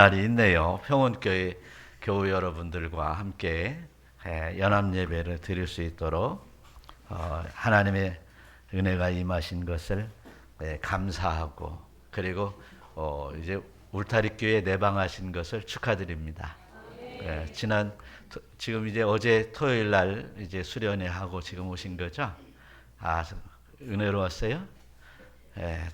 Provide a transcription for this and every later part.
날이 있네요. 평온교회 교우 여러분들과 함께 연합 예배를 드릴 수 있도록 하나님의 은혜가 임하신 것을 감사하고, 그리고 이제 울타리 교회에 내방하신 것을 축하드립니다. 지금 이제 어제 토요일 날 이제 수련회 하고 지금 오신 거죠? 은혜로웠어요? 예,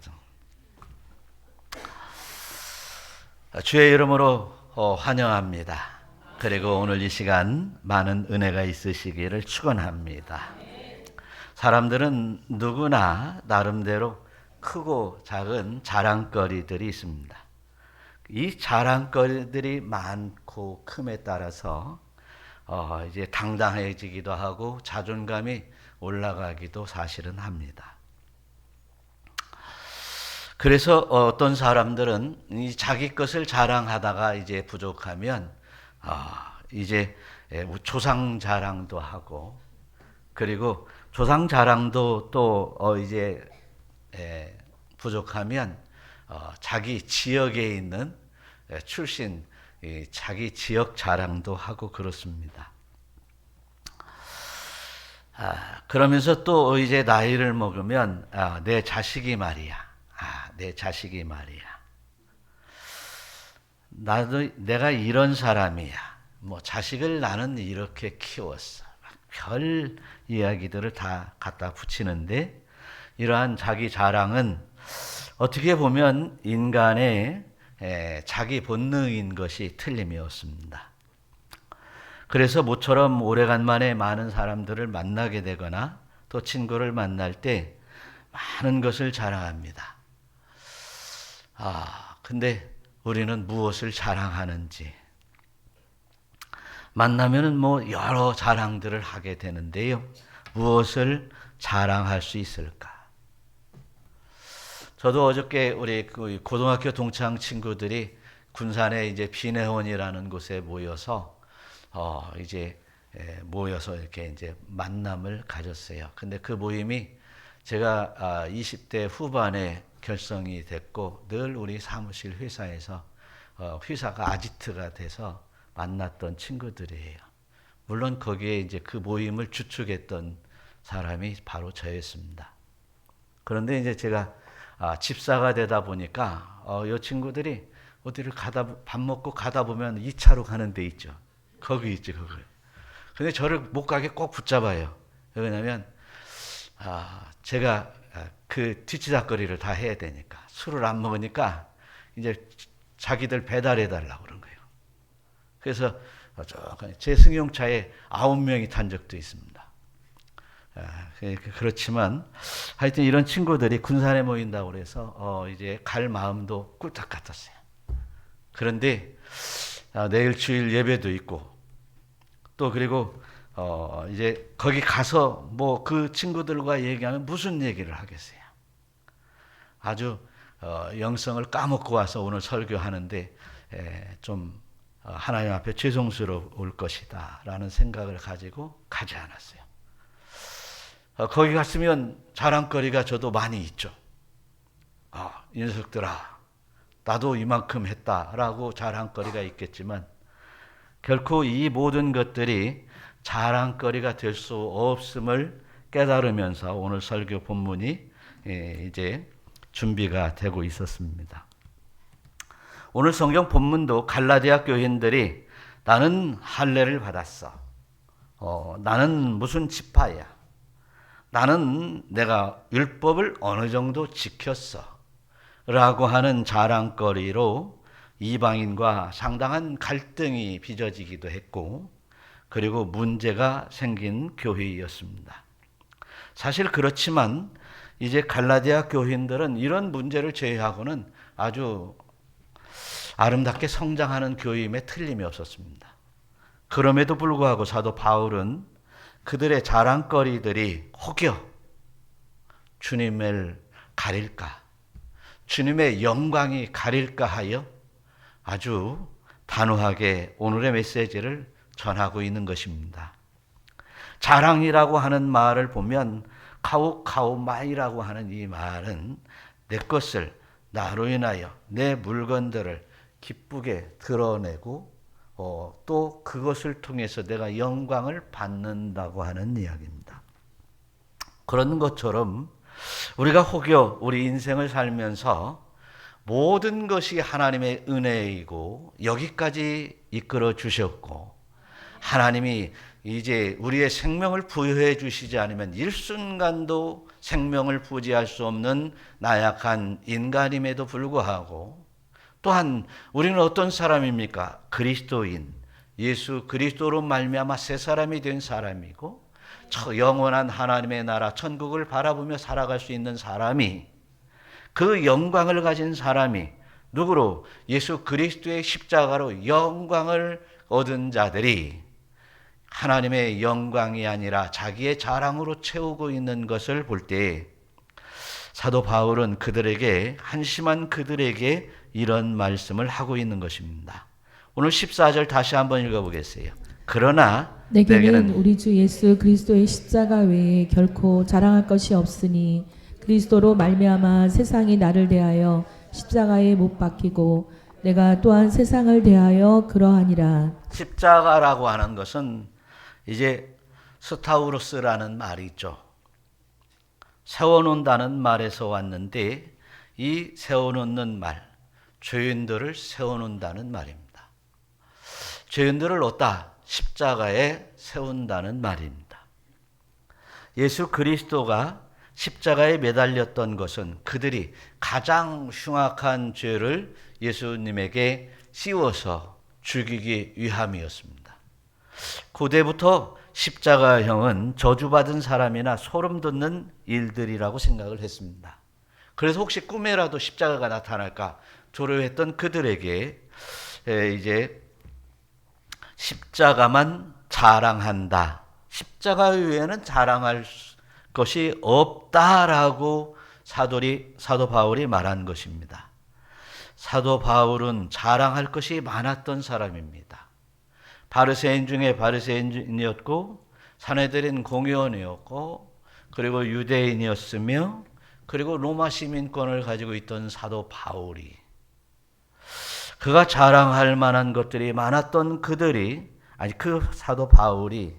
주의 이름으로 환영합니다. 그리고 오늘 이 시간 많은 은혜가 있으시기를 축원합니다. 사람들은 누구나 나름대로 크고 작은 자랑거리들이 있습니다. 이 자랑거리들이 많고 큼에 따라서 이제 당당해지기도 하고 자존감이 올라가기도 사실은 합니다. 그래서 어떤 사람들은 이 자기 것을 자랑하다가 이제 부족하면 이제 조상 자랑도 하고, 그리고 조상 자랑도 또 이제 부족하면 자기 지역에 있는 출신 자기 지역 자랑도 하고 그렇습니다. 그러면서 또 이제 나이를 먹으면 내 자식이 말이야. 내 자식이 말이야. 내가 이런 사람이야. 뭐 자식을 나는 이렇게 키웠어. 별 이야기들을 다 갖다 붙이는데, 이러한 자기 자랑은 어떻게 보면 인간의 자기 본능인 것이 틀림이 없습니다. 그래서 모처럼 오래간만에 많은 사람들을 만나게 되거나 또 친구를 만날 때 많은 것을 자랑합니다. 근데 우리는 무엇을 자랑하는지, 만나면은 뭐 여러 자랑들을 하게 되는데요. 무엇을 자랑할 수 있을까? 저도 어저께 우리 고등학교 동창 친구들이 군산에 이제 비내원이라는 곳에 모여서 모여서 이렇게 이제 만남을 가졌어요. 근데 그 모임이 제가 20대 후반에 결성이 됐고, 늘 우리 사무실 회사에서 회사가 아지트가 돼서 만났던 친구들이에요. 물론 거기에 이제 그 모임을 주축했던 사람이 바로 저였습니다. 그런데 이제 제가 집사가 되다 보니까 이 친구들이 어디를 밥 먹고 가다 보면 2차로 가는 데 있죠. 거기 있죠, 거기. 근데 저를 못 가게 꼭 붙잡아요. 왜냐면 제가 그 뒤치다거리를 다 해야 되니까. 술을 안 먹으니까 이제 자기들 배달해 달라고 그런 거예요. 그래서 제 승용차에 9명이 탄 적도 있습니다. 그렇지만 하여튼 이런 친구들이 군산에 모인다고 그래서 이제 갈 마음도 꿀딱 같았어요. 그런데 내일 주일 예배도 있고, 또 그리고 이제 거기 가서 뭐 그 친구들과 얘기하면 무슨 얘기를 하겠어요. 아주 영성을 까먹고 와서 오늘 설교하는데 좀 하나님 앞에 죄송스러울 것이다 라는 생각을 가지고 가지 않았어요. 거기 갔으면 자랑거리가 저도 많이 있죠. 이 녀석들아, 나도 이만큼 했다라고 자랑거리가 있겠지만, 결코 이 모든 것들이 자랑거리가 될 수 없음을 깨달으면서 오늘 설교 본문이 이제 준비가 되고 있었습니다. 오늘 성경 본문도 갈라디아 교인들이 나는 할례를 받았어. 나는 무슨 지파야. 나는 내가 율법을 어느 정도 지켰어. 라고 하는 자랑거리로 이방인과 상당한 갈등이 빚어지기도 했고, 그리고 문제가 생긴 교회였습니다. 사실 그렇지만 이제 갈라디아 교인들은 이런 문제를 제외하고는 아주 아름답게 성장하는 교임에 틀림이 없었습니다. 그럼에도 불구하고 사도 바울은 그들의 자랑거리들이 혹여 주님을 가릴까, 주님의 영광이 가릴까 하여 아주 단호하게 오늘의 메시지를 전하고 있는 것입니다. 자랑이라고 하는 말을 보면 카우카우마이라고 하는 이 말은 내 것을 나로 인하여 내 물건들을 기쁘게 드러내고 또 그것을 통해서 내가 영광을 받는다고 하는 이야기입니다. 그런 것처럼 우리가 혹여 우리 인생을 살면서 모든 것이 하나님의 은혜이고 여기까지 이끌어 주셨고 하나님이 이제 우리의 생명을 부여해 주시지 않으면 일순간도 생명을 부지할 수 없는 나약한 인간임에도 불구하고 또한 우리는 어떤 사람입니까? 그리스도인, 예수 그리스도로 말미암아 새 사람이 된 사람이고 영원한 하나님의 나라 천국을 바라보며 살아갈 수 있는 사람이 그 영광을 가진 사람이 누구로? 예수 그리스도의 십자가로 영광을 얻은 자들이 하나님의 영광이 아니라 자기의 자랑으로 채우고 있는 것을 볼 때 사도 바울은 그들에게 한심한 그들에게 이런 말씀을 하고 있는 것입니다. 오늘 14절 다시 한번 읽어보겠어요. 그러나 내게는 우리 주 예수 그리스도의 십자가 외에 결코 자랑할 것이 없으니 그리스도로 말미암아 세상이 나를 대하여 십자가에 못 박히고 내가 또한 세상을 대하여 그러하니라. 십자가라고 하는 것은 이제 스타우로스라는 말이 있죠. 세워놓는다는 말에서 왔는데 이 세워놓는 말, 죄인들을 세워놓는다는 말입니다. 죄인들을 어디다? 십자가에 세운다는 말입니다. 예수 그리스도가 십자가에 매달렸던 것은 그들이 가장 흉악한 죄를 예수님에게 씌워서 죽이기 위함이었습니다. 고대부터 십자가형은 저주받은 사람이나 소름 돋는 일들이라고 생각을 했습니다. 그래서 혹시 꿈에라도 십자가가 나타날까 두려워했던 그들에게 이제 십자가만 자랑한다. 십자가 외에는 자랑할 것이 없다라고 사도 바울이 말한 것입니다. 사도 바울은 자랑할 것이 많았던 사람입니다. 바리새인 중에 바리새인이었고 산헤드린 공의원이었고 그리고 유대인이었으며 그리고 로마 시민권을 가지고 있던 사도 바울이 그가 자랑할 만한 것들이 많았던 그 사도 바울이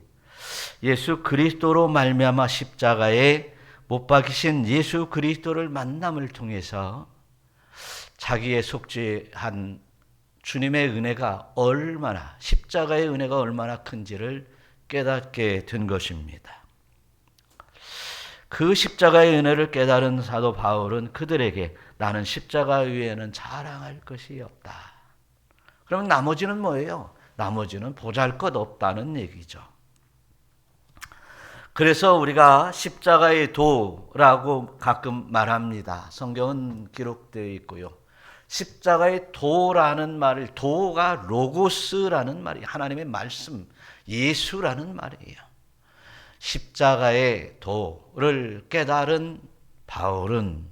예수 그리스도로 말미암아 십자가에 못 박히신 예수 그리스도를 만남을 통해서 자기의 속죄한 주님의 은혜가 얼마나 십자가의 은혜가 얼마나 큰지를 깨닫게 된 것입니다. 그 십자가의 은혜를 깨달은 사도 바울은 그들에게 나는 십자가 위에는 자랑할 것이 없다. 그러면 나머지는 뭐예요? 나머지는 보잘것없다는 얘기죠. 그래서 우리가 십자가의 도라고 가끔 말합니다. 성경은 기록되어 있고요. 십자가의 도라는 말을 도가 로고스라는 말이 하나님의 말씀 예수라는 말이에요. 십자가의 도를 깨달은 바울은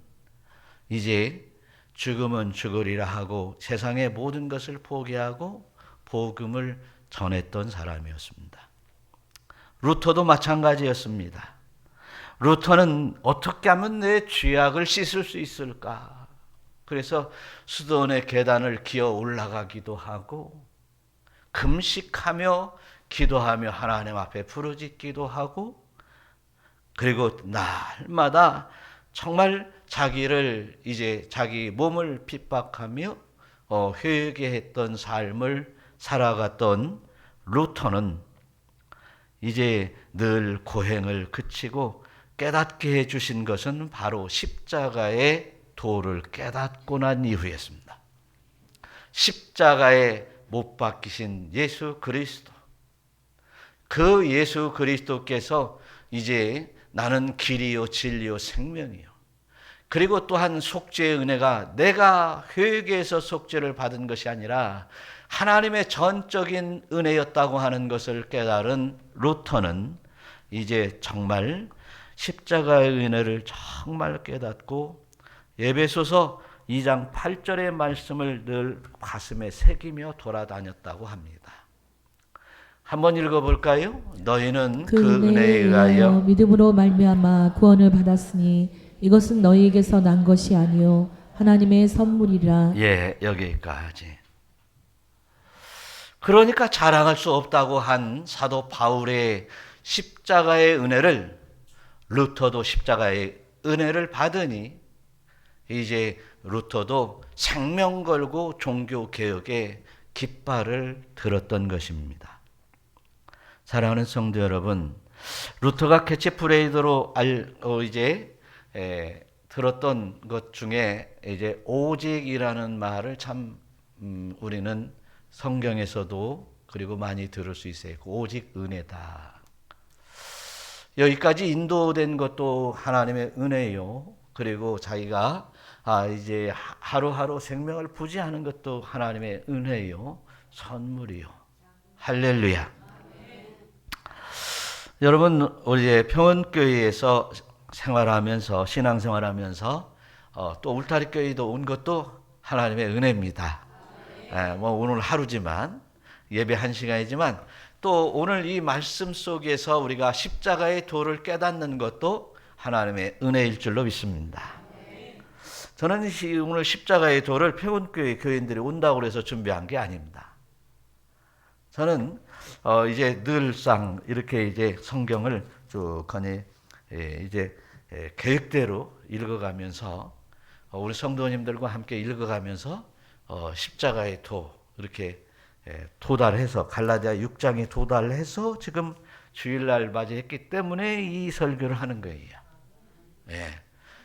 이제 죽으면 죽으리라 하고 세상의 모든 것을 포기하고 복음을 전했던 사람이었습니다. 루터도 마찬가지였습니다. 루터는 어떻게 하면 내 죄악을 씻을 수 있을까? 그래서 수도원의 계단을 기어 올라가기도 하고 금식하며 기도하며 하나님 앞에 부르짖기도 하고 그리고 날마다 정말 자기를 이제 자기 몸을 핍박하며 회개했던 삶을 살아갔던 루터는 이제 늘 고행을 그치고 깨닫게 해주신 것은 바로 십자가의 도를 깨닫고 난 이후였습니다. 십자가에 못 박히신 예수 그리스도, 그 예수 그리스도께서 이제 나는 길이요 진리요 생명이요. 그리고 또한 속죄의 은혜가 내가 회개해서 속죄를 받은 것이 아니라 하나님의 전적인 은혜였다고 하는 것을 깨달은 루터는 이제 정말 십자가의 은혜를 정말 깨닫고 에베소서 2장 8절의 말씀을 늘 가슴에 새기며 돌아다녔다고 합니다. 한번 읽어볼까요? 너희는 그 은혜에 의하여 믿음으로 말미암아 구원을 받았으니 이것은 너희에게서 난 것이 아니요 하나님의 선물이라. 예, 여기까지. 그러니까 자랑할 수 없다고 한 사도 바울의 십자가의 은혜를, 루터도 십자가의 은혜를 받으니 이제 루터도 생명 걸고 종교개혁의 깃발을 들었던 것입니다. 사랑하는 성도 여러분, 루터가 캐치프레이드로 들었던 것 중에 이제 오직이라는 말을 참 우리는 성경에서도 그리고 많이 들을 수 있어요. 오직 은혜다. 여기까지 인도된 것도 하나님의 은혜요. 그리고 자기가 이제 하루하루 생명을 부지하는 것도 하나님의 은혜요. 선물이요. 할렐루야. 여러분, 우리 평원교회에서 생활하면서, 신앙생활하면서 또 울타리교회도 온 것도 하나님의 은혜입니다. 뭐 오늘 하루지만, 예배 1시간이지만 또 오늘 이 말씀 속에서 우리가 십자가의 도를 깨닫는 것도 하나님의 은혜일 줄로 믿습니다. 저는 오늘 십자가의 도를 평원교회 교인들이 온다고 해서 준비한 게 아닙니다. 저는 이제 늘상 이렇게 이제 성경을 쭉 이제 계획대로 읽어가면서 우리 성도님들과 함께 읽어가면서 십자가의 도 이렇게 도달해서 갈라디아 6장에 도달해서 지금 주일날 맞이했기 때문에 이 설교를 하는 거예요.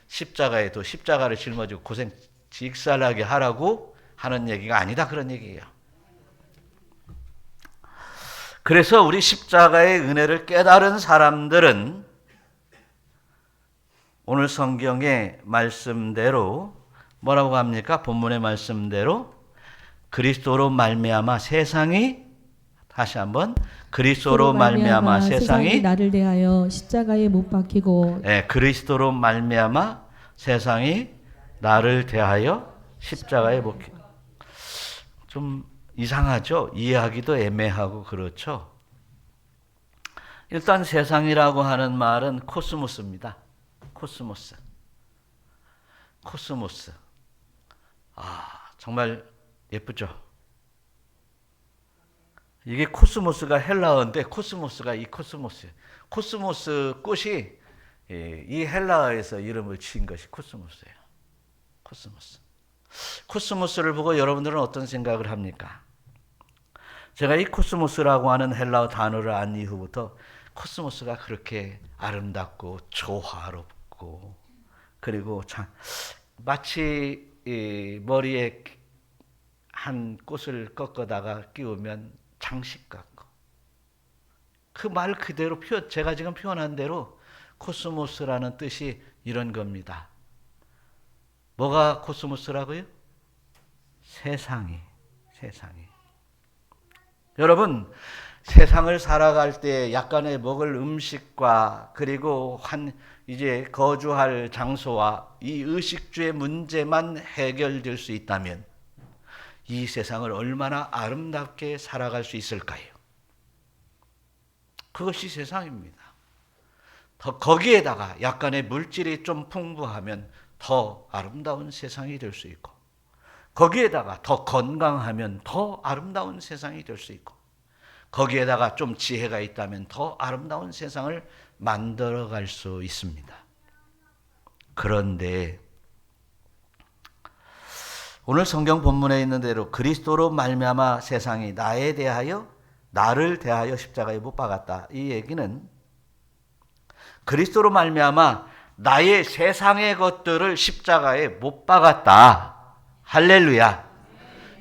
십자가의 도, 십자가를 짊어지고 고생 직살하게 하라고 하는 얘기가 아니다, 그런 얘기예요. 그래서 우리 십자가의 은혜를 깨달은 사람들은 오늘 성경의 말씀대로 뭐라고 합니까? 본문의 말씀대로 그리스도로 말미암아 세상이, 다시 한번, 그리스도로 말미암아 세상이 나를 대하여 십자가에 못 박히고, 그리스도로 말미암아 세상이 나를 대하여 십자가에 못 박히고. 좀 이상하죠? 이해하기도 애매하고 그렇죠? 일단 세상이라고 하는 말은 코스모스입니다. 코스모스. 정말 예쁘죠? 이게 코스모스가 헬라어인데 코스모스가 이 코스모스예요. 코스모스 꽃이 이 헬라어에서 이름을 지은 것이 코스모스예요. 코스모스를 보고 여러분들은 어떤 생각을 합니까? 제가 이 코스모스라고 하는 헬라어 단어를 안 이후부터 코스모스가 그렇게 아름답고 조화롭고, 그리고 참 마치 머리에 한 꽃을 꺾어다가 끼우면 장식 같고, 그 말 그대로 제가 지금 표현한 대로 코스모스라는 뜻이 이런 겁니다. 뭐가 코스모스라고요? 세상이. 여러분, 세상을 살아갈 때 약간의 먹을 음식과 그리고 이제 거주할 장소와 이 의식주의 문제만 해결될 수 있다면 이 세상을 얼마나 아름답게 살아갈 수 있을까요? 그것이 세상입니다. 더 거기에다가 약간의 물질이 좀 풍부하면 더 아름다운 세상이 될 수 있고, 거기에다가 더 건강하면 더 아름다운 세상이 될 수 있고, 거기에다가 좀 지혜가 있다면 더 아름다운 세상을 만들어갈 수 있습니다. 그런데 오늘 성경 본문에 있는 대로 그리스도로 말미암아 세상이 나를 대하여 십자가에 못 박았다. 이 얘기는 그리스도로 말미암아 나의 세상의 것들을 십자가에 못 박았다. 할렐루야.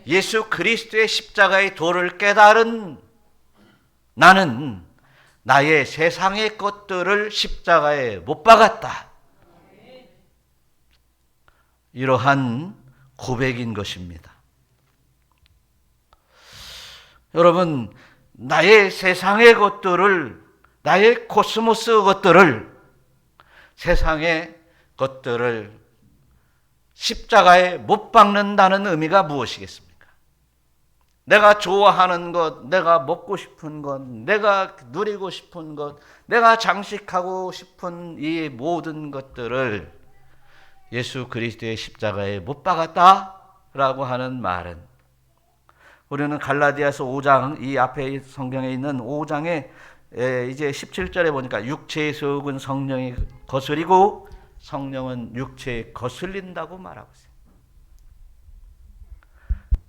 예수 그리스도의 십자가의 도를 깨달은 나는 나의 세상의 것들을 십자가에 못 박았다. 이러한 고백인 것입니다. 여러분, 나의 세상의 것들을, 나의 코스모스 것들을, 세상의 것들을 십자가에 못 박는다는 의미가 무엇이겠습니까? 내가 좋아하는 것, 내가 먹고 싶은 것, 내가 누리고 싶은 것, 내가 장식하고 싶은 이 모든 것들을 예수 그리스도의 십자가에 못 박았다라고 하는 말은 우리는 갈라디아서 5장, 이 앞에 성경에 있는 5장에 이제 17절에 보니까 육체의 소욕은 성령이 거스리고 성령은 육체에 거슬린다고 말하고 있어요.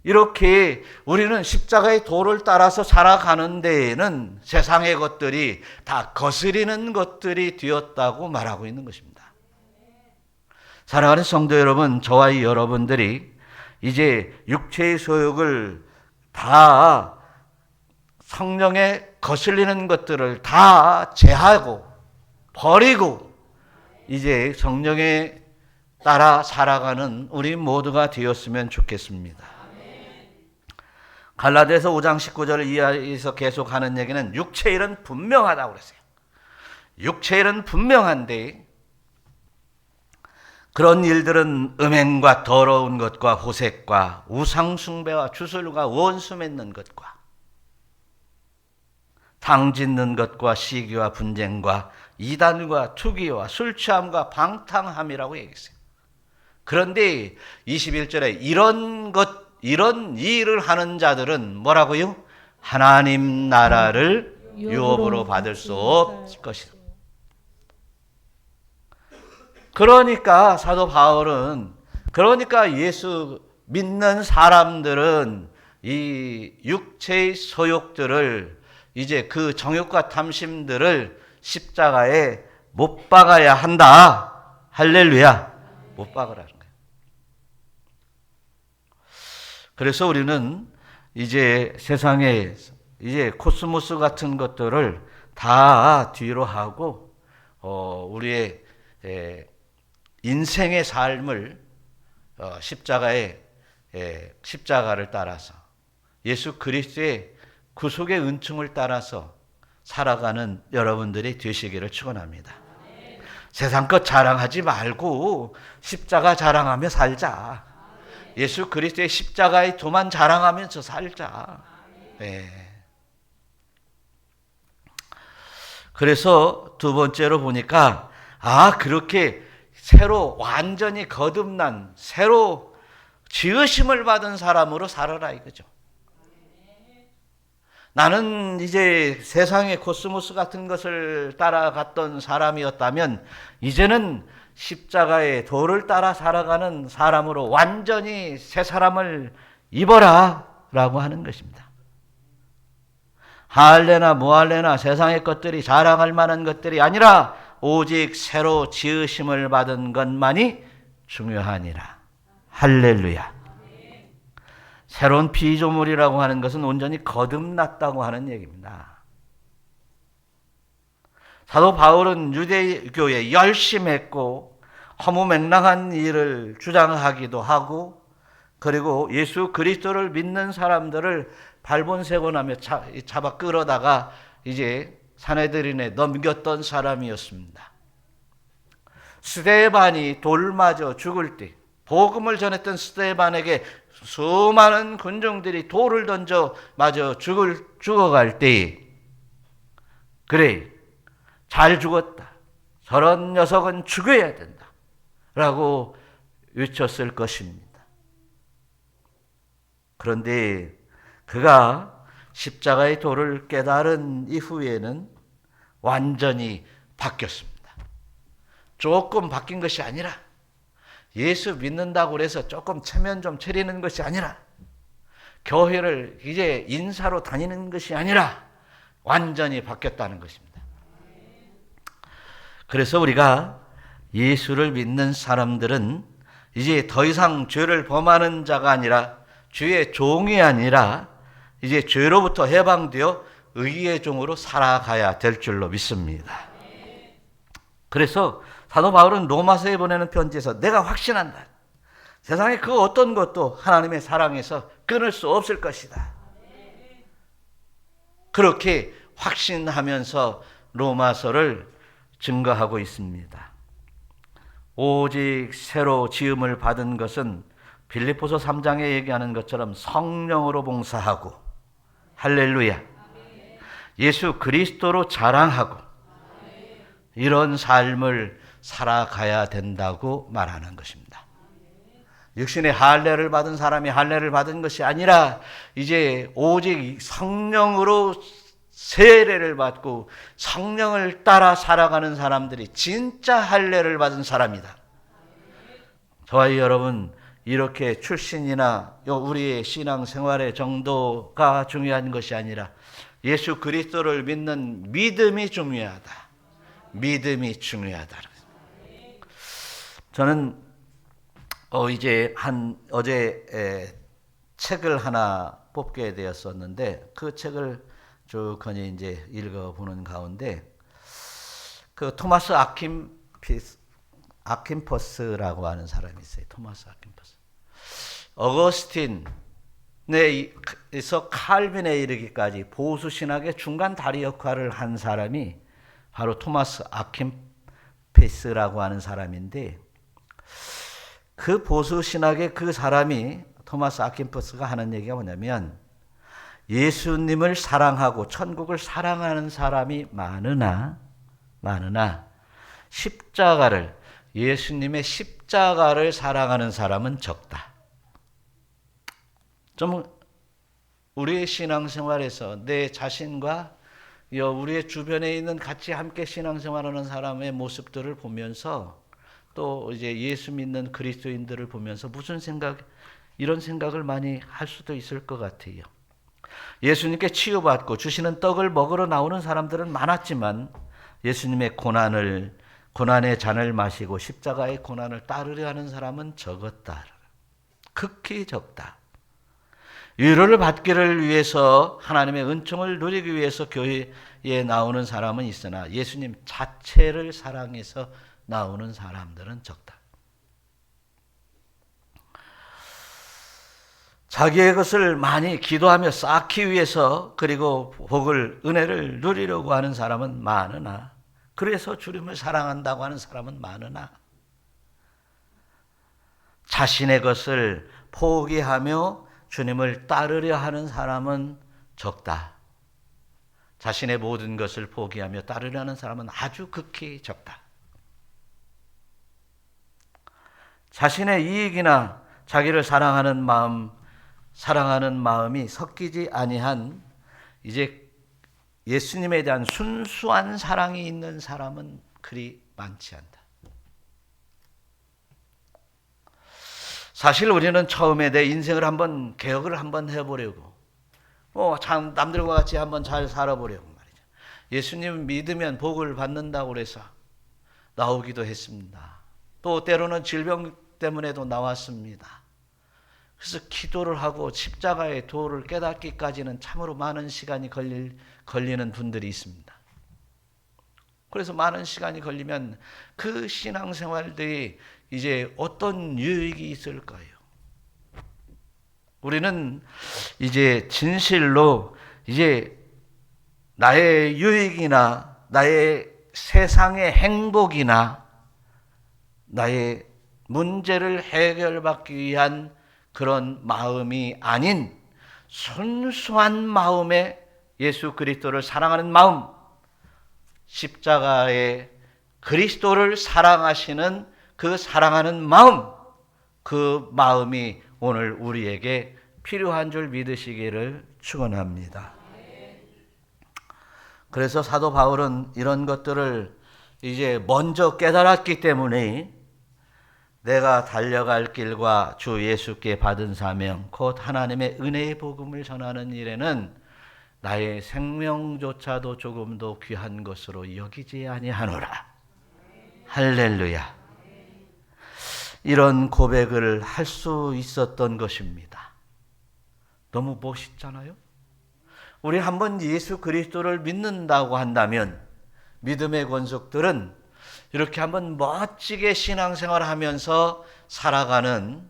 이렇게 우리는 십자가의 도를 따라서 살아가는 데에는 세상의 것들이 다 거스리는 것들이 되었다고 말하고 있는 것입니다. 사랑하는 성도 여러분, 저와 이 여러분들이 이제 육체의 소욕을 다 성령에 거슬리는 것들을 다 제하고 버리고 이제 성령에 따라 살아가는 우리 모두가 되었으면 좋겠습니다. 갈라디아서 5장 19절 이하에서 계속 하는 얘기는 육체의 일은 분명하다고 그랬어요. 육체의 일은 분명한데 그런 일들은 음행과 더러운 것과 호색과 우상숭배와 주술과 원수 맺는 것과 당 짓는 것과 시기와 분쟁과 이단과 투기와 술취함과 방탕함이라고 얘기했어요. 그런데 21절에 이런 일을 하는 자들은 뭐라고요? 하나님 나라를 유업으로 받을 수 없을 것이다. 그러니까 사도 바울은 예수 믿는 사람들은 이 육체의 소욕들을 이제 그 정욕과 탐심들을 십자가에 못 박아야 한다. 할렐루야. 못 박으라는 거예요. 그래서 우리는 이제 세상에 이제 코스모스 같은 것들을 다 뒤로 하고 우리의 인생의 삶을 십자가를 따라서 예수 그리스도의 구속의 은총을 따라서 살아가는 여러분들이 되시기를 축원합니다. 세상 것 자랑하지 말고 십자가 자랑하며 살자. 예수 그리스도의 십자가의 도만 자랑하면서 살자. 네. 그래서 두 번째로 보니까 그렇게 새로 완전히 거듭난 새로 지으심을 받은 사람으로 살아라 이거죠. 나는 이제 세상의 코스모스 같은 것을 따라갔던 사람이었다면 이제는 십자가의 도를 따라 살아가는 사람으로 완전히 새 사람을 입어라 라고 하는 것입니다. 할래나 뭐할래나 세상의 것들이 자랑할 만한 것들이 아니라 오직 새로 지으심을 받은 것만이 중요하니라. 할렐루야. 새로운 피조물이라고 하는 것은 온전히 거듭났다고 하는 얘기입니다. 사도 바울은 유대교에 열심했고 허무맹랑한 일을 주장하기도 하고 그리고 예수 그리스도를 믿는 사람들을 발본세곤하며 잡아 끌어다가 이제 산헤드린에 넘겼던 사람이었습니다. 스데반이 돌 맞아 죽을 때 복음을 전했던 스데반에게 수많은 군중들이 돌을 던져 맞아 죽어갈 때 그래 잘 죽었다. 저런 녀석은 죽여야 된다. 라고 외쳤을 것입니다. 그런데 그가 십자가의 도를 깨달은 이후에는 완전히 바뀌었습니다. 조금 바뀐 것이 아니라 예수 믿는다고 해서 조금 체면 좀 차리는 것이 아니라 교회를 이제 인사로 다니는 것이 아니라 완전히 바뀌었다는 것입니다. 그래서 우리가 예수를 믿는 사람들은 이제 더 이상 죄를 범하는 자가 아니라 주의 종이 아니라 이제 죄로부터 해방되어 의의 종으로 살아가야 될 줄로 믿습니다. 그래서 사도 바울은 로마서에 보내는 편지에서 내가 확신한다. 세상에 그 어떤 것도 하나님의 사랑에서 끊을 수 없을 것이다. 그렇게 확신하면서 로마서를 증거하고 있습니다. 오직 새로 지음을 받은 것은 빌립보서 3장에 얘기하는 것처럼 성령으로 봉사하고 할렐루야 예수 그리스도로 자랑하고 이런 삶을 살아가야 된다고 말하는 것입니다. 육신의 할례를 받은 사람이 할례를 받은 것이 아니라 이제 오직 성령으로 세례를 받고 성령을 따라 살아가는 사람들이 진짜 할례를 받은 사람이다. 저와 여러분, 이렇게 출신이나 우리의 신앙생활의 정도가 중요한 것이 아니라 예수 그리스도를 믿는 믿음이 중요하다. 믿음이 중요하다. 저는 어제 책을 하나 뽑게 되었었는데 그 책을 쭉 이제 읽어보는 가운데 그 토마스 아킨퍼스라고 하는 사람이 있어요. 토마스 아킨퍼스. 어거스틴에서 칼빈에 이르기까지 보수 신학의 중간 다리 역할을 한 사람이 바로 토마스 아킨퍼스라고 하는 사람인데, 그 보수 신학의 그 사람이 토마스 아킨퍼스가 하는 얘기가 뭐냐면, 예수님을 사랑하고 천국을 사랑하는 사람이 많으나 예수님의 십자가를 사랑하는 사람은 적다. 좀 우리의 신앙생활에서 내 자신과 우리의 주변에 있는 같이 함께 신앙생활하는 사람의 모습들을 보면서 또 이제 예수 믿는 그리스도인들을 보면서 이런 생각을 많이 할 수도 있을 것 같아요. 예수님께 치유받고 주시는 떡을 먹으러 나오는 사람들은 많았지만 예수님의 고난의 잔을 마시고 십자가의 고난을 따르려 하는 사람은 적었다. 극히 적다. 위로를 받기를 위해서, 하나님의 은총을 누리기 위해서 교회에 나오는 사람은 있으나 예수님 자체를 사랑해서 나오는 사람들은 적다. 자기의 것을 많이 기도하며 쌓기 위해서, 그리고 은혜를 누리려고 하는 사람은 많으나, 그래서 주님을 사랑한다고 하는 사람은 많으나, 자신의 것을 포기하며 주님을 따르려 하는 사람은 적다. 자신의 모든 것을 포기하며 따르려 하는 사람은 아주 극히 적다. 자신의 이익이나 자기를 사랑하는 마음이 섞이지 아니한 이제 예수님에 대한 순수한 사랑이 있는 사람은 그리 많지 않다. 사실 우리는 처음에 내 인생을 개혁을 한번 해보려고, 참 남들과 같이 한번 잘 살아보려고 말이죠. 예수님 믿으면 복을 받는다고 그래서 나오기도 했습니다. 또 때로는 질병 때문에도 나왔습니다. 그래서 기도를 하고 십자가의 도를 깨닫기까지는 참으로 많은 시간이 걸리는 분들이 있습니다. 그래서 많은 시간이 걸리면 그 신앙생활들이 이제 어떤 유익이 있을까요? 우리는 이제 진실로 이제 나의 유익이나 나의 세상의 행복이나 나의 문제를 해결받기 위한 그런 마음이 아닌 순수한 마음에 예수 그리스도를 사랑하는 마음, 십자가의 그리스도를 사랑하시는 그 사랑하는 마음, 그 마음이 오늘 우리에게 필요한 줄 믿으시기를 축원합니다. 그래서 사도 바울은 이런 것들을 이제 먼저 깨달았기 때문에 내가 달려갈 길과 주 예수께 받은 사명, 곧 하나님의 은혜의 복음을 전하는 일에는 나의 생명조차도 조금도 귀한 것으로 여기지 아니하노라. 할렐루야. 이런 고백을 할 수 있었던 것입니다. 너무 멋있잖아요? 우리 한번 예수 그리스도를 믿는다고 한다면 믿음의 권속들은 이렇게 한번 멋지게 신앙생활을 하면서 살아가는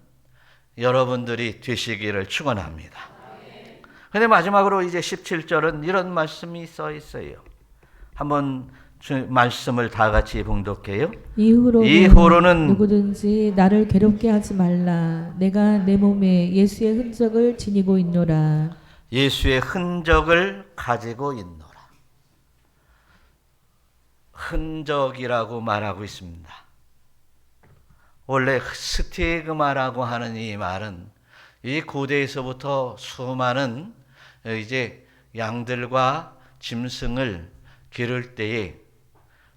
여러분들이 되시기를 축원합니다. 그런데 마지막으로 이제 17절은 이런 말씀이 써 있어요. 한번 말씀을 다 같이 봉독해요. 이후로는 누구든지 나를 괴롭게 하지 말라. 내가 내 몸에 예수의 흔적을 지니고 있노라. 예수의 흔적을 가지고 있노라. 흔적이라고 말하고 있습니다. 원래 스티그마라고 하는 이 말은 이 고대에서부터 수많은 이제 양들과 짐승을 기를 때에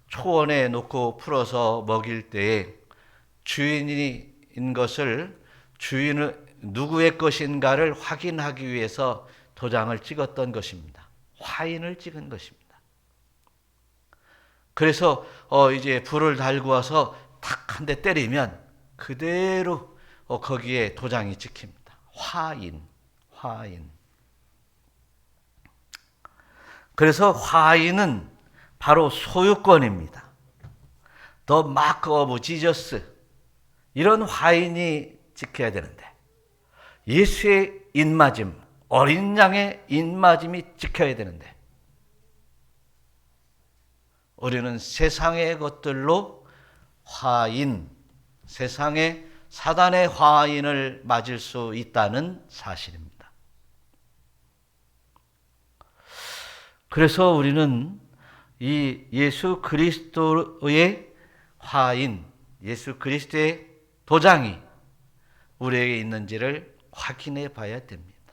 초원에 놓고 풀어서 먹일 때에 주인인 것을 주인은 누구의 것인가를 확인하기 위해서 도장을 찍었던 것입니다. 화인을 찍은 것입니다. 그래서 이제 불을 달고 와서 탁 한 대 때리면 그대로 거기에 도장이 찍힙니다. 화인. 그래서 화인은 바로 소유권입니다. The mark of Jesus. 이런 화인이 찍혀야 되는데 예수의 인맞음, 어린 양의 인맞음이 찍혀야 되는데 우리는 세상의 것들로 화인, 세상의 사단의 화인을 맞을 수 있다는 사실입니다. 그래서 우리는 이 예수 그리스도의 화인, 예수 그리스도의 도장이 우리에게 있는지를 확인해 봐야 됩니다.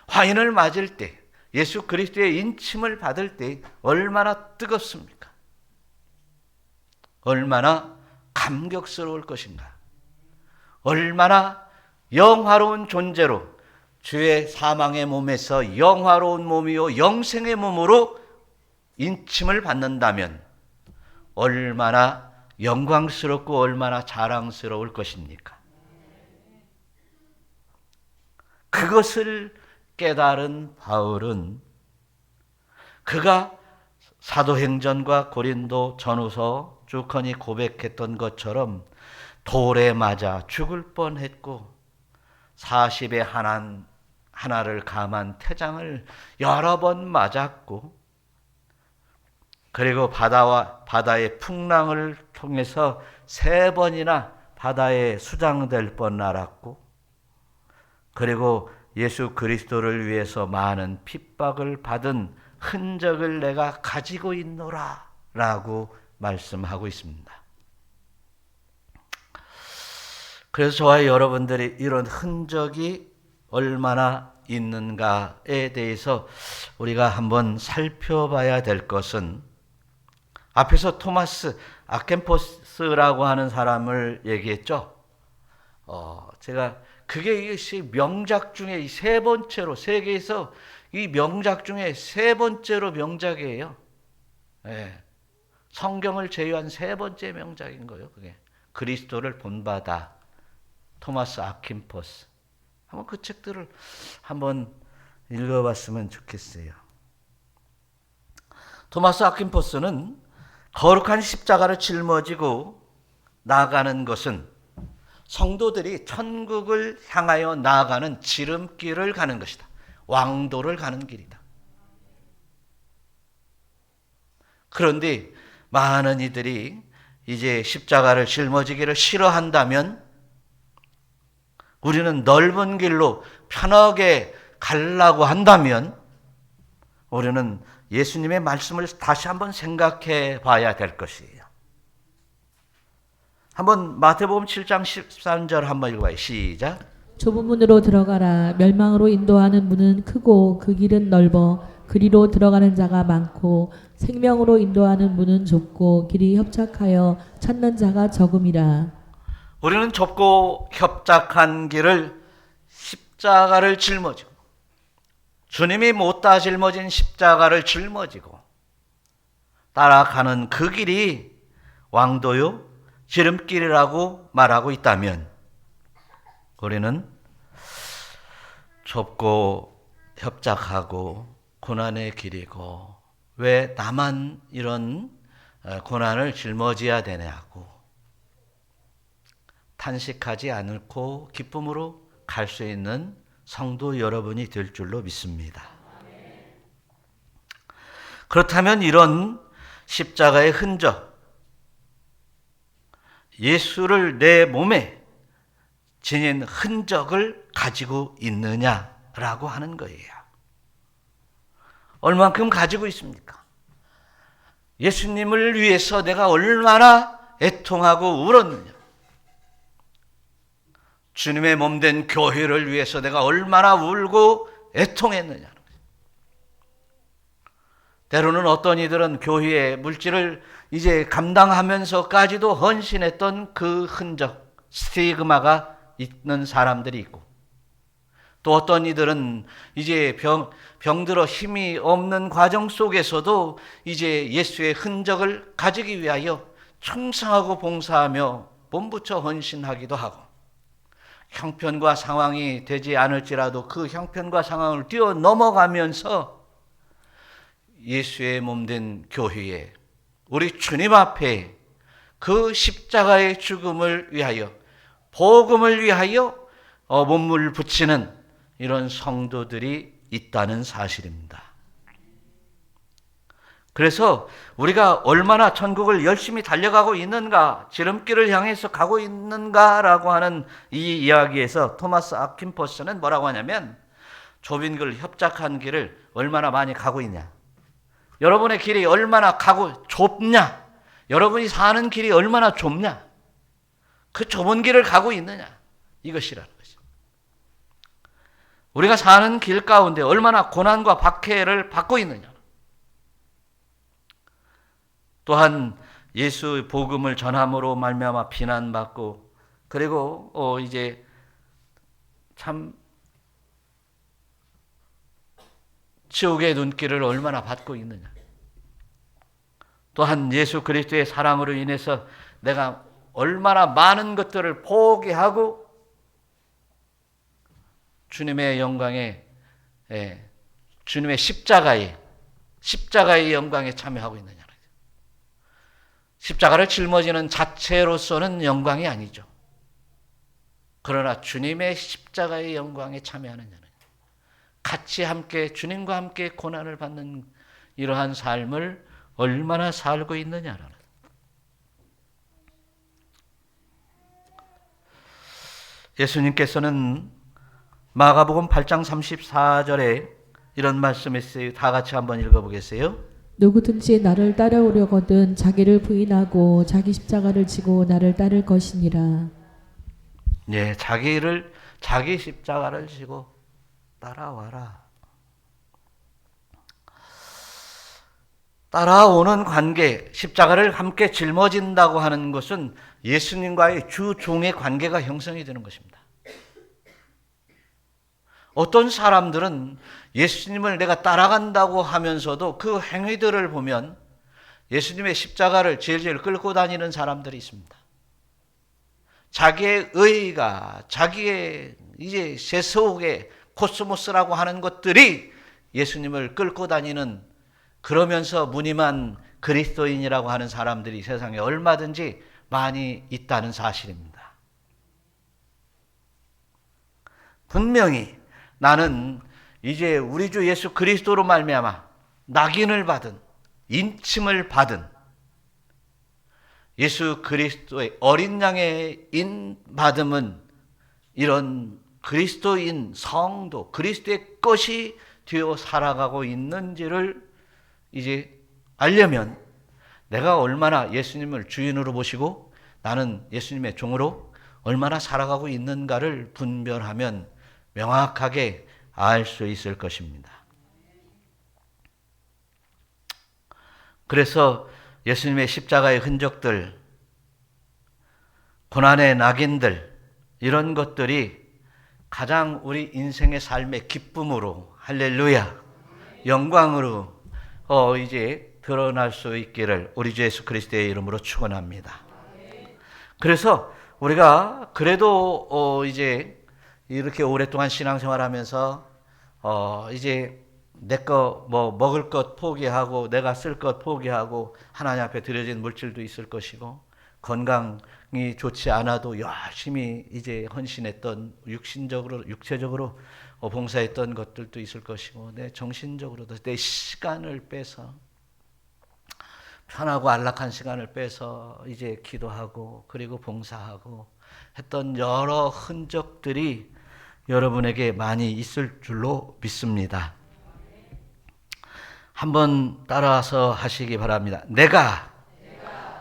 화인을 맞을 때, 예수 그리스도의 인침을 받을 때 얼마나 뜨겁습니까? 얼마나 감격스러울 것인가? 얼마나 영화로운 존재로 주의 사망의 몸에서 영화로운 몸이요 영생의 몸으로 인침을 받는다면 얼마나 영광스럽고 얼마나 자랑스러울 것입니까? 그것을 깨달은 바울은 그가 사도행전과 고린도 전후서 쭉 고백했던 것처럼 돌에 맞아 죽을 뻔했고 40에 하나를 감한 태장을 여러 번 맞았고 그리고 바다의 풍랑을 통해서 3번이나 바다에 수장될 뻔 알았고 그리고 예수 그리스도를 위해서 많은 핍박을 받은 흔적을 내가 가지고 있노라 라고 말씀하고 있습니다. 그래서 저와 여러분들이 이런 흔적이 얼마나 있는가에 대해서 우리가 한번 살펴봐야 될 것은 앞에서 토마스 아켄포스라고 하는 사람을 얘기했죠. 제가 그게 이것이 명작 중에 세 번째로 세계에서 이 명작 중에 세 번째로 명작이에요. 네. 성경을 제외한 세 번째 명작인 거예요. 그게 그리스도를 본받아 토마스 아킨포스. 한번 그 책들을 한번 읽어봤으면 좋겠어요. 토마스 아킨포스는 거룩한 십자가를 짊어지고 나아가는 것은 성도들이 천국을 향하여 나아가는 지름길을 가는 것이다. 왕도를 가는 길이다. 그런데 많은 이들이 이제 십자가를 짊어지기를 싫어한다면 우리는 넓은 길로 편하게 가려고 한다면 우리는 예수님의 말씀을 다시 한번 생각해 봐야 될 것이에요. 한번 마태복음 7장 13절 한번 읽어봐요. 시작. 좁은 문으로 들어가라. 멸망으로 인도하는 문은 크고 그 길은 넓어 그리로 들어가는 자가 많고 생명으로 인도하는 문은 좁고 길이 협착하여 찾는 자가 적음이라. 우리는 좁고 협착한 길을 십자가를 짊어지고 주님이 못다 짊어진 십자가를 짊어지고 따라가는 그 길이 왕도요 지름길이라고 말하고 있다면 우리는 좁고 협착하고 고난의 길이고 왜 나만 이런 고난을 짊어져야 되냐고 탄식하지 않고 기쁨으로 갈 수 있는 성도 여러분이 될 줄로 믿습니다. 그렇다면 이런 십자가의 흔적, 예수를 내 몸에 지닌 흔적을 가지고 있느냐라고 하는 거예요. 얼만큼 가지고 있습니까? 예수님을 위해서 내가 얼마나 애통하고 울었느냐. 주님의 몸된 교회를 위해서 내가 얼마나 울고 애통했느냐는 거예요. 때로는 어떤 이들은 교회의 물질을 이제 감당하면서까지도 헌신했던 그 흔적, 스티그마가 있는 사람들이 있고, 또 어떤 이들은 이제 병들어 힘이 없는 과정 속에서도 이제 예수의 흔적을 가지기 위하여 충성하고 봉사하며 몸부쳐 헌신하기도 하고, 형편과 상황이 되지 않을지라도 그 형편과 상황을 뛰어넘어가면서 예수의 몸된 교회에, 우리 주님 앞에 그 십자가의 죽음을 위하여, 복음을 위하여 몸을 붙이는 이런 성도들이 있다는 사실입니다. 그래서 우리가 얼마나 천국을 열심히 달려가고 있는가, 지름길을 향해서 가고 있는가라고 하는 이 이야기에서 토마스 아킨포스는 뭐라고 하냐면, 좁은 길, 협착한 길을 얼마나 많이 가고 있냐, 여러분의 길이 얼마나 좁냐, 여러분이 사는 길이 얼마나 좁냐, 그 좁은 길을 가고 있느냐, 이것이라는 거죠. 우리가 사는 길 가운데 얼마나 고난과 박해를 받고 있느냐, 또한 예수 복음을 전함으로 말미암아 비난받고, 그리고 이제 참 지옥의 눈길을 얼마나 받고 있느냐, 또한 예수 그리스도의 사랑으로 인해서 내가 얼마나 많은 것들을 포기하고 주님의 영광에, 주님의 십자가의 영광에 참여하고 있느냐. 십자가를 짊어지는 자체로서는 영광이 아니죠. 그러나 주님의 십자가의 영광에 참여하느냐는, 같이 함께 주님과 함께 고난을 받는 이러한 삶을 얼마나 살고 있느냐라는. 예수님께서는 마가복음 8장 34절에 이런 말씀이 있어요. 다 같이 한번 읽어보겠어요? 누구든지 나를 따라오려거든 자기를 부인하고 자기 십자가를 지고 나를 따를 것이니라. 예, 자기 십자가를 지고 따라와라. 따라오는 관계, 십자가를 함께 짊어진다고 하는 것은 예수님과의 주 종의 관계가 형성이 되는 것입니다. 어떤 사람들은 예수님을 내가 따라간다고 하면서도 그 행위들을 보면 예수님의 십자가를 질질 끌고 다니는 사람들이 있습니다. 자기의 의의가, 자기의 이제 세속의 코스모스라고 하는 것들이 예수님을 끌고 다니는, 그러면서 무늬만 그리스도인이라고 하는 사람들이 세상에 얼마든지 많이 있다는 사실입니다. 분명히 나는 이제 우리 주 예수 그리스도로 말미암아 낙인을 받은, 인침을 받은 예수 그리스도의 어린 양의 인받음은 이런 그리스도인 성도, 그리스도의 것이 되어 살아가고 있는지를 이제 알려면 내가 얼마나 예수님을 주인으로 모시고 나는 예수님의 종으로 얼마나 살아가고 있는가를 분별하면 명확하게 알 수 있을 것입니다. 그래서 예수님의 십자가의 흔적들, 고난의 낙인들, 이런 것들이 가장 우리 인생의 삶의 기쁨으로, 할렐루야, 영광으로 이제 드러날 수 있기를 우리 주 예수 그리스도의 이름으로 축원합니다. 그래서 우리가 그래도 이제 이렇게 오랫동안 신앙생활하면서 이제 내 거 뭐 먹을 것 포기하고 내가 쓸 것 포기하고 하나님 앞에 드려진 물질도 있을 것이고, 건강이 좋지 않아도 열심히 이제 헌신했던 육체적으로 봉사했던 것들도 있을 것이고, 내 정신적으로도 내 시간을 빼서, 편하고 안락한 시간을 빼서 이제 기도하고 그리고 봉사하고 했던 여러 흔적들이 여러분에게 많이 있을 줄로 믿습니다. 한번 따라서 하시기 바랍니다. 내가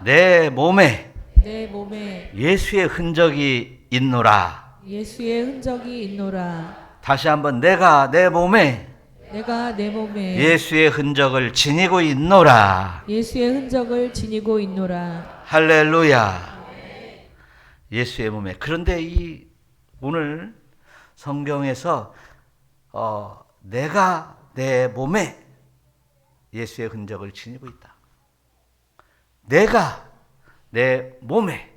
내 몸에 내 몸에 예수의 흔적이 있노라. 예수의 흔적이 있노라. 다시 한번 내가 내 몸에 내가 내 몸에 예수의 흔적을 지니고 있노라. 예수의 흔적을 지니고 있노라. 할렐루야. 예수의 몸에. 그런데 이 오늘 성경에서 내가 내 몸에 예수의 흔적을 지니고 있다. 내가 내 몸에.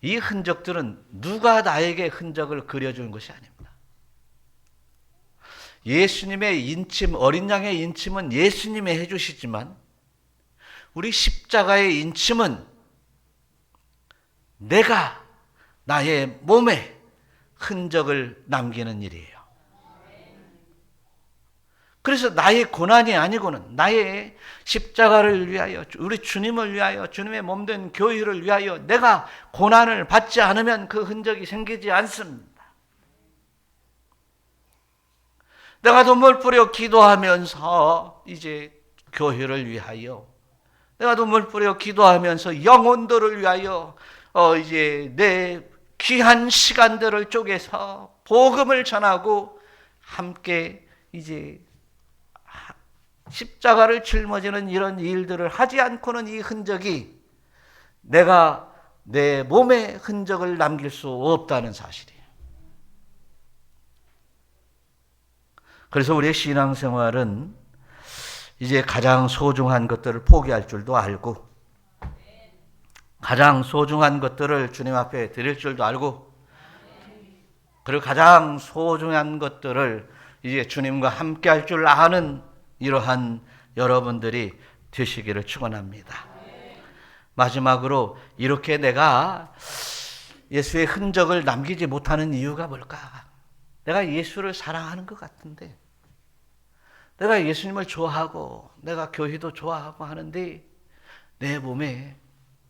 이 흔적들은 누가 나에게 흔적을 그려주는 것이 아닙니다. 예수님의 인침, 어린 양의 인침은 예수님이 해주시지만 우리 십자가의 인침은 내가 나의 몸에 흔적을 남기는 일이에요. 그래서 나의 고난이 아니고는 나의 십자가를 위하여, 우리 주님을 위하여, 주님의 몸된 교회를 위하여 내가 고난을 받지 않으면 그 흔적이 생기지 않습니다. 내가 눈물 뿌려 기도하면서 이제 교회를 위하여, 내가 눈물 뿌려 기도하면서 영혼들을 위하여 이제 내 귀한 시간들을 쪼개서 복음을 전하고 함께 이제 십자가를 짊어지는 이런 일들을 하지 않고는 이 흔적이 내가 내 몸에 흔적을 남길 수 없다는 사실이에요. 그래서 우리의 신앙생활은 이제 가장 소중한 것들을 포기할 줄도 알고, 가장 소중한 것들을 주님 앞에 드릴 줄도 알고, 그리고 가장 소중한 것들을 이제 주님과 함께 할 줄 아는 이러한 여러분들이 되시기를 축원합니다. 마지막으로 이렇게 내가 예수의 흔적을 남기지 못하는 이유가 뭘까? 내가 예수를 사랑하는 것 같은데, 내가 예수님을 좋아하고 내가 교회도 좋아하고 하는데 내 몸에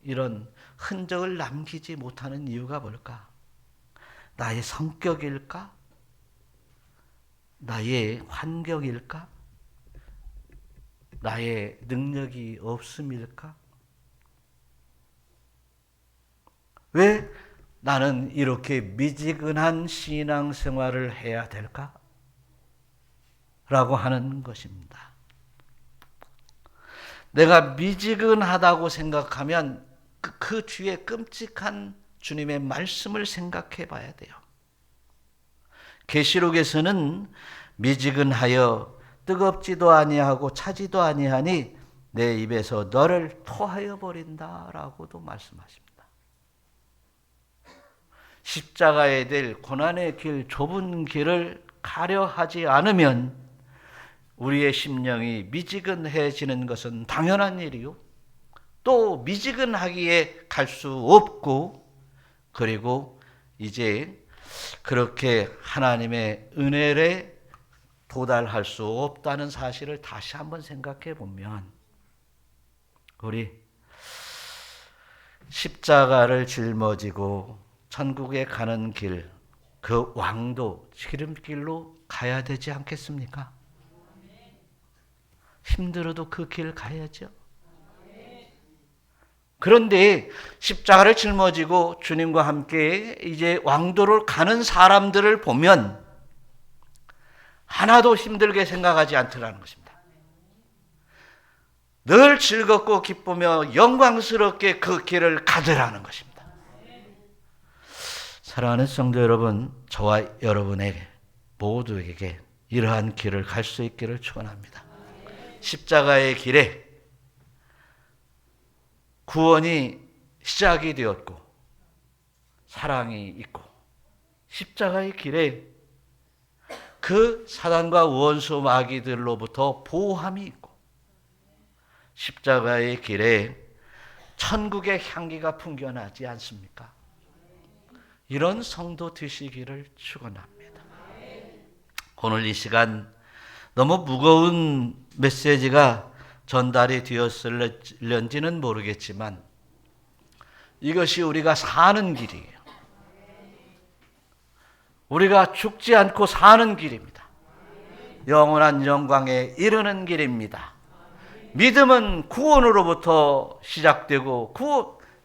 이런 흔적을 남기지 못하는 이유가 뭘까? 나의 성격일까? 나의 환경일까? 나의 능력이 없음일까? 왜 나는 이렇게 미지근한 신앙생활을 해야 될까? 라고 하는 것입니다. 내가 미지근하다고 생각하면 그 뒤에 끔찍한 주님의 말씀을 생각해 봐야 돼요. 계시록에서는 미지근하여 뜨겁지도 아니하고 차지도 아니하니 내 입에서 너를 토하여 버린다라고도 말씀하십니다. 십자가에 될 고난의 길, 좁은 길을 가려 하지 않으면 우리의 심령이 미지근해지는 것은 당연한 일이요. 또 미지근하기에 갈 수 없고, 그리고 이제 그렇게 하나님의 은혜에 도달할 수 없다는 사실을 다시 한번 생각해 보면, 우리 십자가를 짊어지고 천국에 가는 길, 그 왕도 지름길로 가야 되지 않겠습니까? 힘들어도 그 길 가야죠. 그런데 십자가를 짊어지고 주님과 함께 이제 왕도를 가는 사람들을 보면 하나도 힘들게 생각하지 않더라는 것입니다. 늘 즐겁고 기쁘며 영광스럽게 그 길을 가더라는 것입니다. 사랑하는 성도 여러분, 저와 여러분에게 모두에게 이러한 길을 갈 수 있기를 축원합니다. 십자가의 길에 구원이 시작이 되었고 사랑이 있고, 십자가의 길에 그 사단과 원수 마귀들로부터 보호함이 있고, 십자가의 길에 천국의 향기가 풍겨나지 않습니까? 이런 성도 되시기를 축원합니다. 오늘 이 시간 너무 무거운 메시지가 전달이 되었을런지는 모르겠지만 이것이 우리가 사는 길이에요. 우리가 죽지 않고 사는 길입니다. 영원한 영광에 이르는 길입니다. 믿음은 구원으로부터 시작되고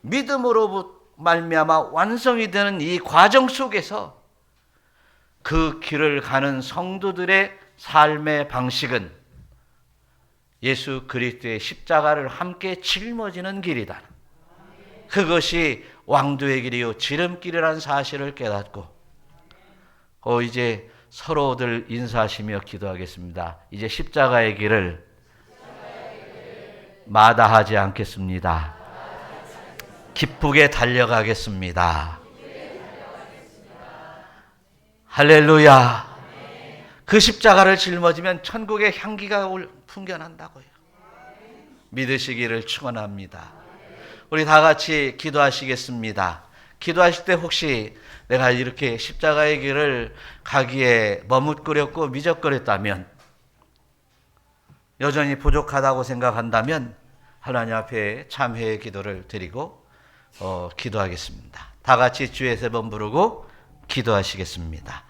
믿음으로 말미암아 완성이 되는 이 과정 속에서 그 길을 가는 성도들의 삶의 방식은 예수 그리스도의 십자가를 함께 짊어지는 길이다. 그것이 왕도의 길이요 지름길이라는 사실을 깨닫고 이제 서로들 인사하시며 기도하겠습니다. 이제 십자가의 길을 마다하지 않겠습니다. 기쁘게 달려가겠습니다. 할렐루야. 그 십자가를 짊어지면 천국의 향기가 풍겨난다고요. 믿으시기를 축원합니다. 우리 다 같이 기도하시겠습니다. 기도하실 때 혹시 내가 이렇게 십자가의 길을 가기에 머뭇거렸고 미적거렸다면, 여전히 부족하다고 생각한다면 하나님 앞에 참회의 기도를 드리고 기도하겠습니다. 다 같이 주의 세 번 부르고 기도하시겠습니다.